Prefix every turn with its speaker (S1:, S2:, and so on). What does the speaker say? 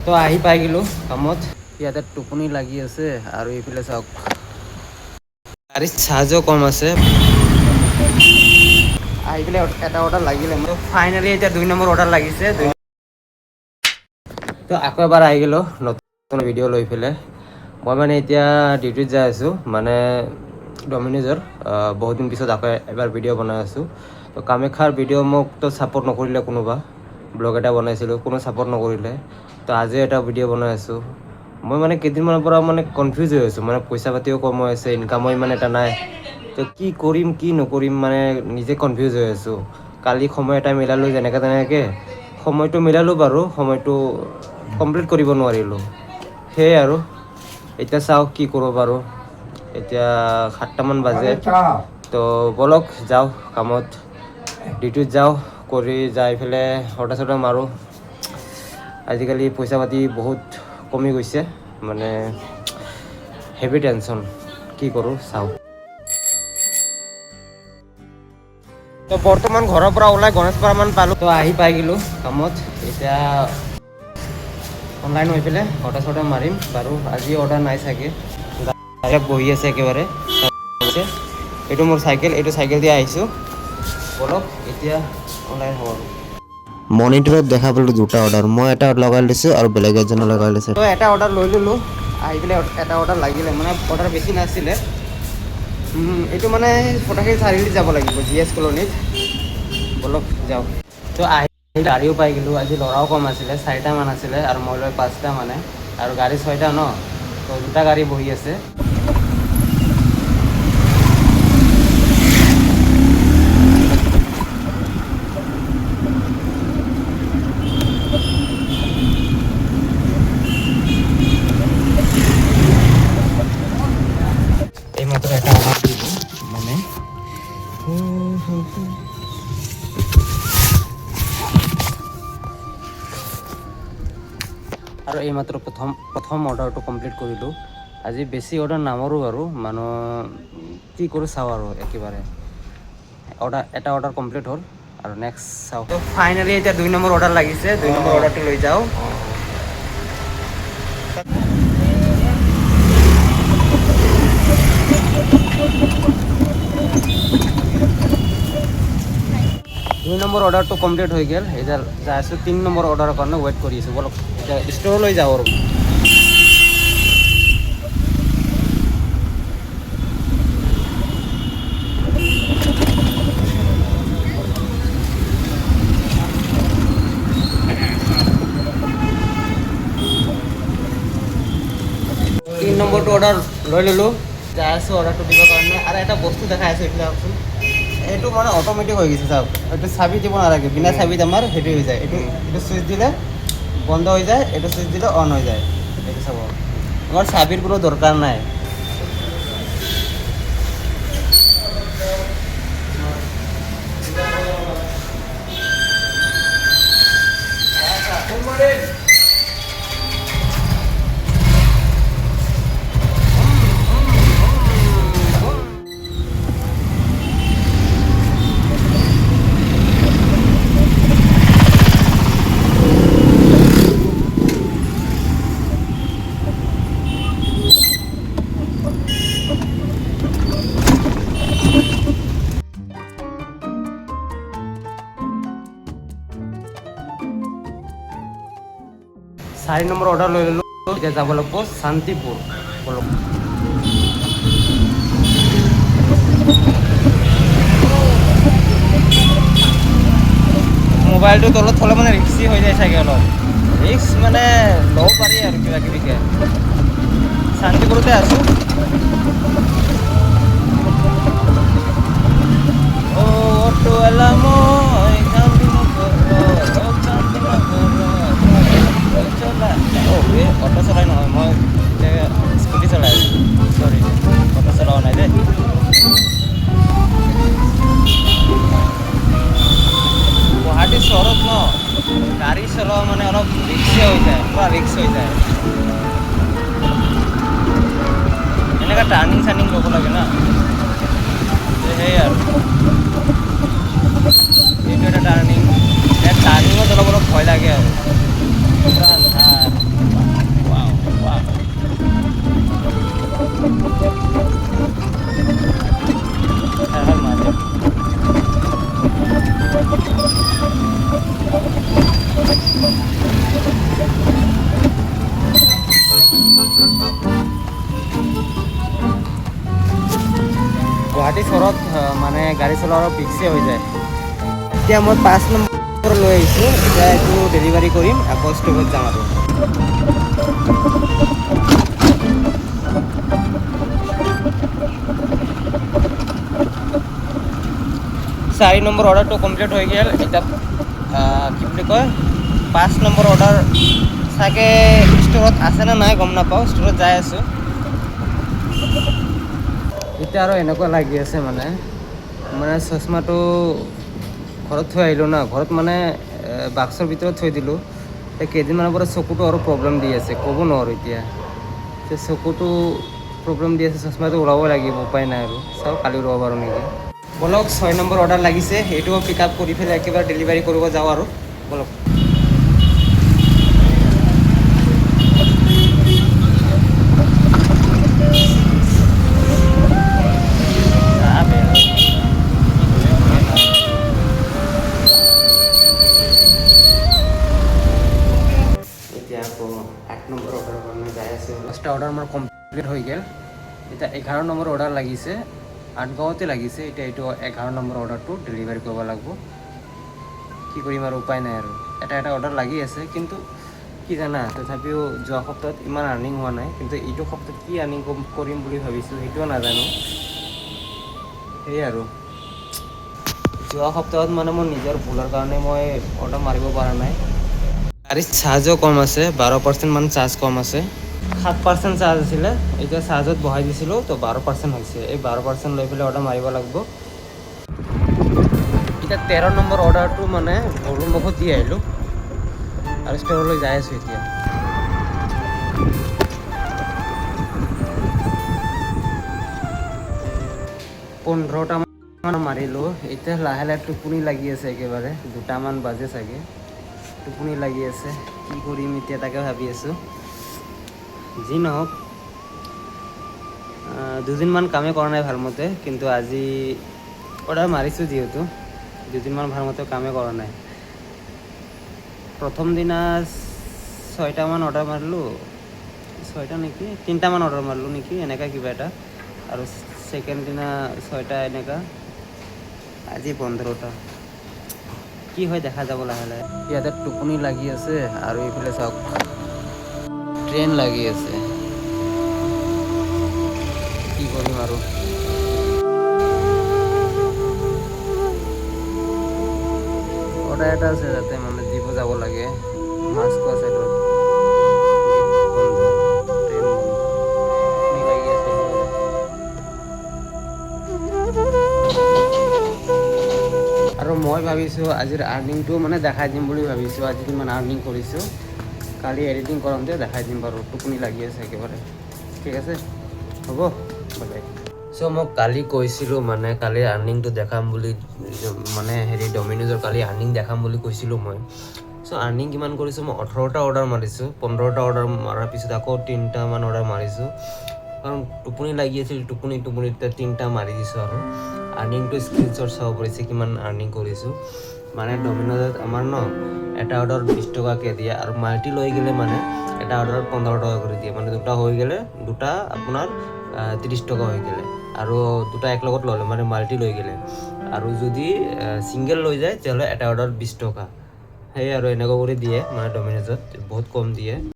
S1: তো আহি পাই গেলো কামত। ইয়াতে টোপনি লাগি আছে আৰু এইফালে চাওক গাড়ীত চাৰ্জো কম আছে। আহি পেলাই এটা অৰ্ডাৰ লাগিলে মোৰ ফাইনেলি এতিয়া 2 নম্বৰ অৰ্ডাৰ লাগিছে। তো আকৌ এবাৰ আহি গ'লো নতুন ভিডিঅ' লৈ পেলাই। মই মানে এতিয়া ডিউটিত যাই আছোঁ, মানে ডমিন'জৰ। বহুত দিন পিছত আকৌ এবাৰ ভিডিঅ' বনাই আছোঁ। তো কামাখ্যাৰ ভিডিঅ' মোক তো ছাপোৰ্ট নকৰিলে কোনোবা, ব্লগ এটা বনাইছিলোঁ কোনো ছাপোৰ্ট নকৰিলে। তো আজি এটা ভিডিঅ' বনাই আছোঁ। মই মানে কেইদিনমানৰ পৰা মানে কনফিউজ হৈ আছোঁ, মানে পইচা পাতিও কম হৈ আছে, ইনকামো ইমান এটা নাই। তো কি কৰিম কি নকৰিম মানে নিজে কনফিউজ হৈ আছোঁ। কালি সময় এটা মিলালোঁ যেনেকৈ তেনেকৈ, সময়টো মিলালোঁ বাৰু, সময়টো কমপ্লিট কৰিব নোৱাৰিলোঁ। সেয়াই আৰু এতিয়া চাওঁ কি কৰিব পাৰোঁ। এতিয়া 7টামান বাজে, তো ব'লক যাওঁ কামত, ডিউটিত যাওঁ, কৰি যাই পেলাই অৰ্ডাৰ মাৰোঁ। আজিকালি পইচা পাতি বহুত কমি গৈছে, মানে হেভি টেনশ্যন, কি কৰোঁ চাওঁ। তো বৰ্তমান ঘৰৰ পৰা ওলাই গণেশপাৰামান পালোঁ। তো আহি পাই গ'লোঁ কামত। এতিয়া অনলাইন হৈ পেলাই অৰ্ডাৰ মাৰিম বাৰু। আজি অৰ্ডাৰ নাই চাগে, ডাইৰেক্ট বহি আছে একেবাৰে। এইটো মোৰ চাইকেল, এইটো চাইকেল দি আহিছোঁ। ব'লক এতিয়া অনলাইন হ'ব।
S2: মনিটৰত দেখা পালোঁ 2টা অৰ্ডাৰ। মই এটা লগাই লৈছোঁ আৰু বেলেগ এজনে লগাই লৈছে।
S1: তো এটা অৰ্ডাৰ লৈ ল'লোঁ। আহি পেলাই এটা অৰ্ডাৰ লাগিলে, মানে অৰ্ডাৰ বেছি নাছিলে। এইটো মানে ফটাশিল চাৰিআলিত যাব লাগিব, GS কলনীত। ব'লক যাওঁ। তো আহি গাড়ীও পাই গ'লোঁ। আজি ল'ৰাও কম আছিলে, 4টামান আছিলে আৰু মই লৈ 5টা মানে, আৰু গাড়ী 6টা ন, তো 2টা গাড়ী বহি আছে। এইমাত্ৰ এটা অৰ্ডাৰ দিলোঁ, মানে আৰু এইমাত্ৰ প্ৰথম অৰ্ডাৰটো কমপ্লিট কৰিলোঁ। আজি বেছি অৰ্ডাৰ নামাৰোঁ বাৰু, মানুহ কি কৰোঁ চাওঁ আৰু একেবাৰে। এটা অৰ্ডাৰ কমপ্লিট হ'ল আৰু নেক্সট চাওঁ। তো ফাইনেলি এতিয়া 2 নম্বৰ অৰ্ডাৰ লাগিছে, 2 নম্বৰ অৰ্ডাৰটো লৈ যাওঁ। দুই নম্বৰ অৰ্ডাৰটো কমপ্লিট হৈ গ'ল। এতিয়া যাই আছোঁ 3 নম্বৰ অৰ্ডাৰৰ কাৰণে ৱেইট কৰি আছোঁ। বলক এতিয়া ষ্ট'ৰলৈ যাওঁ আৰু। তিন নম্বৰটো অৰ্ডাৰ লৈ ল'লোঁ। যাই আছোঁ অৰ্ডাৰটো দিবৰ কাৰণে। আৰু এটা বস্তু দেখাই আছোঁ, এইফালে আহকচোন। এইটো মানে অট'মেটিক হৈ গৈছে চাওক। এইটো চাবি দিব নালাগে, বিনা চাবিত আমাৰ হেৰি হৈ যায়। এইটো চুইচ দিলে বন্ধ হৈ যায়, এইটো চুইচ দিলে অন হৈ যায়। এইটো চাব, আমাৰ চাবিৰ কোনো দৰকাৰ নাই। চাৰি নম্বৰ অৰ্ডাৰ লৈ ল'লোঁ। এতিয়া যাব লাগিব শান্তিপুৰ। বলক মোবাইলটো তলত থ'লে মানে ৰিক্সি হৈ যায় চাগে অলপ। ৰিক্স মানে ল'ব পাৰি আৰু কিবা কিবিকে। শান্তিপুৰতে আছোঁ। অটোৱালা মই কান্দি নকৰ, কান্দি নকৰ চলা। অটো চলাই নহয়, মই এতিয়া স্কুটি চলাই আছোঁ। চৰি, অটো চলোৱা নাই দেই। গুৱাহাটী চহৰত ন গাড়ী চলোৱা মানে অলপ ৰিক্সে হৈ যায়, পূৰা ৰিক্স হৈ যায়। এনেকৈ টাৰ্ণিং চাৰ্ণিং ল'ব লাগে না, সেয়াই আৰু। এইটো এটা টাৰ্ণিং, টাৰ্ণিঙত অলপ ভয় লাগে আৰু। পূৰা আন্ধাৰ। গুৱাহাটী চহৰত মানে গাড়ী চলোৱা অলপ ৰিক্সে হৈ যায়। এতিয়া মই 5 নম্বৰ লৈ আহিছোঁ, এতিয়া এইটো ডেলিভাৰী কৰিম, আকৌ ষ্টপত যাম আৰু। 4 নম্বৰ অৰ্ডাৰটো কমপ্লিট হৈ গ'ল। এতিয়া কি বুলি কয় 5 নম্বৰ অৰ্ডাৰ চাগে ষ্টৰত আছে নে নাই গম নাপাওঁ, ষ্টৰত যাই আছোঁ। এতিয়া আৰু এনেকুৱা লাগি আছে মানে চশমাটো ঘৰত থৈ আহিলোঁ না, ঘৰত মানে বাক্সৰ ভিতৰত থৈ দিলোঁ। কেইদিনমানৰ পৰা চকুটো আৰু প্ৰব্লেম দি আছে, ক'ব নোৱাৰোঁ এতিয়া। চকুটো প্ৰব্লেম দি আছে, চশমাটো ওলাব লাগিব, উপায় নাই আৰু। চাওঁ কালি ওলাব পাৰোঁ নেকি। বলক 6 নম্বৰ অৰ্ডাৰ লাগিছে, এইটো পিক আপ কৰি পেলাই একেবাৰে ডেলিভাৰী কৰিব যাওঁ আৰু বলক। এতিয়া আকৌ 8 নম্বৰ অৰ্ডাৰৰ কাৰণে যাই আছোঁ। ফাৰ্ষ্ট অৰ্ডাৰ মোৰ কমপ্লিট হৈ গ'ল। এতিয়া 11 নম্বৰ অৰ্ডাৰ লাগিছে, 8 গাঁৱতে লাগিছে। এতিয়া এইটো 11 নম্বৰ অৰ্ডাৰটো ডেলিভাৰী কৰিব লাগিব। কি কৰিম আৰু উপায় নাই আৰু। এটা অৰ্ডাৰ লাগি আছে, কিন্তু কি জানা, তথাপিও যোৱা সপ্তাহত ইমান আৰ্নিং হোৱা নাই, কিন্তু এইটো সপ্তাহত কি আৰ্নিং কৰিম বুলি ভাবিছোঁ সেইটোও নাজানো। সেয়ে আৰু যোৱা সপ্তাহত মানে মোৰ নিজৰ ভুলৰ কাৰণে মই অৰ্ডাৰ মাৰিব পৰা নাই। গাড়ীত চাৰ্জো কম আছে, 12% মান চাৰ্জ কম আছে। 7% চাৰ্জ আছিলে, এতিয়া চাৰ্জত বহাই দিছিলোঁ তো 12% হৈছে। এই 12% লৈ পেলাই অৰ্ডাৰ মাৰিব লাগিব। এতিয়া 13 নম্বৰ অৰ্ডাৰটো মানে ঘৰৰ মুখত দি আহিলোঁ আৰু ষ্ট'ৰলৈ যাই আছোঁ এতিয়া। পোন্ধৰটা মান মাৰিলোঁ। এতিয়া লাহে লাহে টোপনি লাগি আছে একেবাৰে, 2টামান বাজে চাগে। টোপনি লাগি আছে, কি কৰিম এতিয়া তাকে ভাবি আছোঁ। যি নহওক 2দিনমান কামেই কৰা নাই ভালমতে, কিন্তু আজি অৰ্ডাৰ মাৰিছোঁ যিহেতু 2দিনমান ভালমতে কামেই কৰা নাই। প্ৰথম দিনা 6টামান অৰ্ডাৰ মাৰিলোঁ, 6টা নেকি, 3টামান অৰ্ডাৰ মাৰিলোঁ নেকি, এনেকুৱা কিবা এটা। আৰু ছেকেণ্ড দিনা 6টা এনেকুৱা, আজি 15টা। কি হয় দেখা যাব লাহে লাহে। ইয়াতে টোপনি লাগি আছে আৰু এইফালে চাওক ট্ৰেইন লাগি আছে। কি কৰিম আৰু। অৰ্ডাৰ এটা আছে যাতে মানে দিব যাব লাগে, মাছখোৱা চাইডত। ট্ৰেইন বন্ধ, টোপনি লাগি আছে একেবাৰে। আৰু মই ভাবিছোঁ আজিৰ আৰ্নিংটো মানে দেখাই দিম বুলি ভাবিছোঁ। আজি কিমান আৰ্নিং কৰিছোঁ কালি এডিটিং কৰোঁতে দেখাই দিম বাৰু। টোপনি লাগি আছে একেবাৰে। ঠিক আছে, হ'ব, বাই বাই। চ' মই কালি কৈছিলোঁ মানে কালি আৰ্নিংটো দেখাম বুলি, মানে ডমিন'জৰ কালি আৰ্নিং দেখাম বুলি কৈছিলোঁ মই। চ' আৰ্নিং কিমান কৰিছোঁ, মই 18টা অৰ্ডাৰ মাৰিছোঁ। 15টা অৰ্ডাৰ মৰাৰ পিছত আকৌ 3টামান অৰ্ডাৰ মাৰিছোঁ, কাৰণ টোপনি লাগি আছিল। টোপনিত 3টা মাৰি দিছোঁ আৰু আৰ্নিংটো স্ক্ৰীনশ্বট চাব পাৰিছে কিমান আৰ্নিং কৰিছোঁ। মানে ডমিন'জত আমাৰ এটা অৰ্ডাৰ 20 টকাকৈ দিয়ে, আৰু মাল্টি লৈ গ'লে মানে এটা অৰ্ডাৰত 15 টকা কৰি দিয়ে। মানে 2টা হৈ গ'লে 2টা আপোনাৰ 30 টকা হৈ গ'লে, আৰু 2টা একলগত ল'লে মানে মাল্টি লৈ গ'লে। আৰু যদি ছিংগল লৈ যায় তেতিয়াহ'লে এটা অৰ্ডাৰত 20 টকা। সেয়ে আৰু এনেকুৱা কৰি দিয়ে মানে ডমিন'জত বহুত কম দিয়ে।